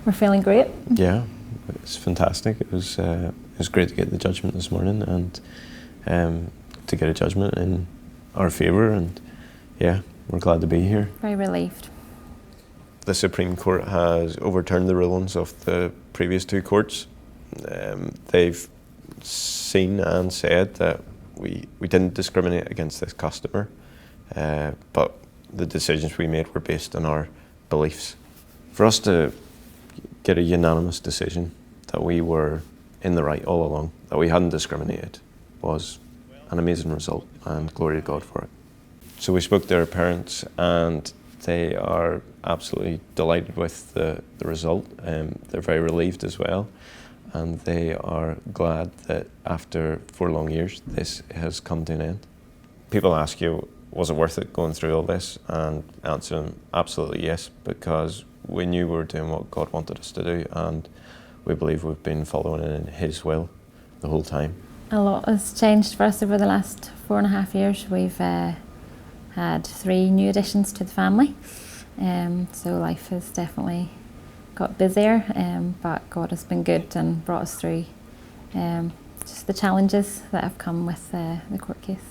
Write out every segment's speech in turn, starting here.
We're feeling great. Yeah, it's fantastic. It was great to get the judgment this morning and to get a judgment in our favour, and yeah, we're glad to be here. Very relieved. The Supreme Court has overturned the rulings of the previous two courts. They've seen and said that we didn't discriminate against this customer, but the decisions we made were based on our beliefs. For us to get a unanimous decision that we were in the right all along, that we hadn't discriminated, was an amazing result, and glory to God for it. So we spoke to our parents, and they are absolutely delighted with the result. They're very relieved as well, and they are glad that after 4 long years this has come to an end. People ask you, was it worth it going through all this? And answer them, absolutely yes, because we knew we were doing what God wanted us to do, and we believe we've been following in His will the whole time. A lot has changed for us over the last 4.5 years. We've had 3 new additions to the family, so life has definitely got busier, but God has been good and brought us through just the challenges that have come with the court case.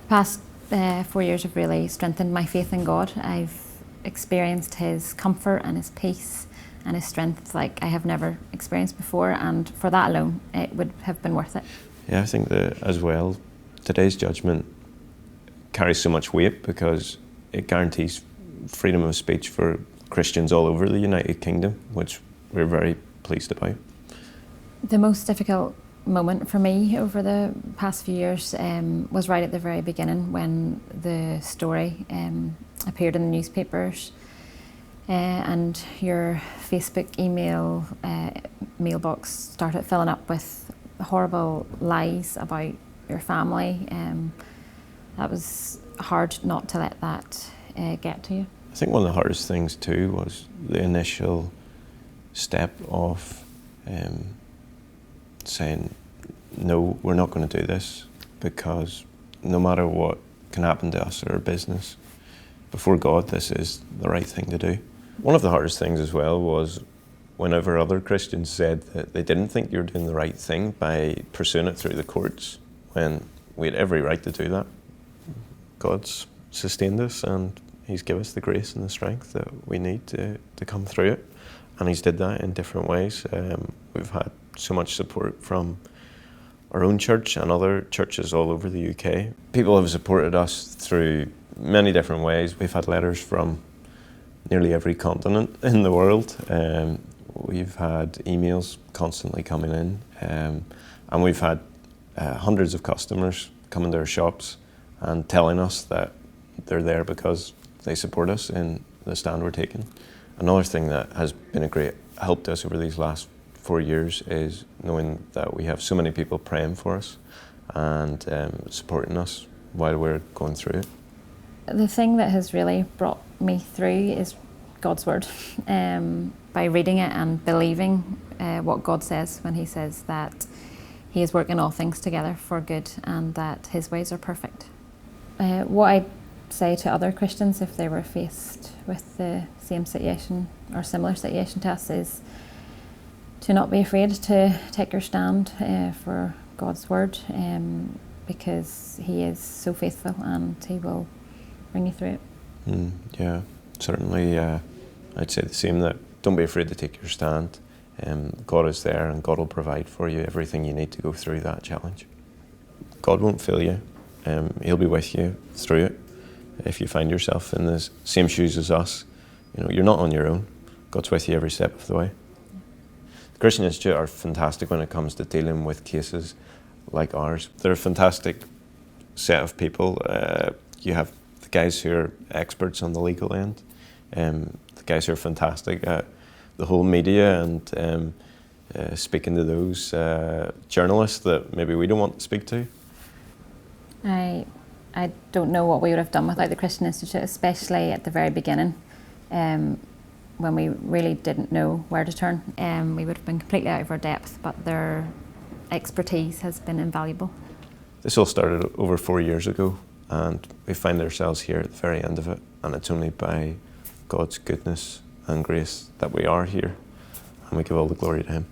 The past 4 years have really strengthened my faith in God. I've experienced His comfort and His peace and His strength like I have never experienced before, and for that alone it would have been worth it. Yeah, I think that as well, today's judgment carries so much weight because it guarantees freedom of speech for Christians all over the United Kingdom, which we're very pleased about. The most difficult moment for me over the past few years was right at the very beginning when the story appeared in the newspapers and your Facebook email mailbox started filling up with horrible lies about your family. That was hard not to let that get to you. I think one of the hardest things too was the initial step of saying, no, we're not going to do this, because no matter what can happen to us or our business, before God, this is the right thing to do. One of the hardest things as well was whenever other Christians said that they didn't think you were doing the right thing by pursuing it through the courts, when we had every right to do that. God's sustained us, and He's given us the grace and the strength that we need to come through it, and He's did that in different ways. We've had so much support from our own church and other churches all over the UK. People have supported us through many different ways. We've had letters from nearly every continent in the world. We've had emails constantly coming in, and we've had hundreds of customers coming to our shops and telling us that they're there because they support us in the stand we're taking. Another thing that has been a great help to us over these last 4 years is knowing that we have so many people praying for us and supporting us while we're going through it. The thing that has really brought me through is God's word. By reading it and believing what God says when He says that He is working all things together for good and that His ways are perfect. What I'd say to other Christians if they were faced with the same situation or similar situation to us is to not be afraid to take your stand for God's word, because He is so faithful and He will bring you through it. Yeah, certainly I'd say the same, that don't be afraid to take your stand. God is there, and God will provide for you everything you need to go through that challenge. God won't fail you. He'll be with you through it. If you find yourself in the same shoes as us, you're not on your own. God's with you every step of the way. The Christian Institute are fantastic when it comes to dealing with cases like ours. They're a fantastic set of people. You have the guys who are experts on the legal end, the guys who are fantastic at the whole media and speaking to those journalists that maybe we don't want to speak to. I don't know what we would have done without the Christian Institute, especially at the very beginning, when we really didn't know where to turn. We would have been completely out of our depth, but their expertise has been invaluable. This all started over 4 years ago, and we find ourselves here at the very end of it, and it's only by God's goodness and grace that we are here. and we give all the glory to Him.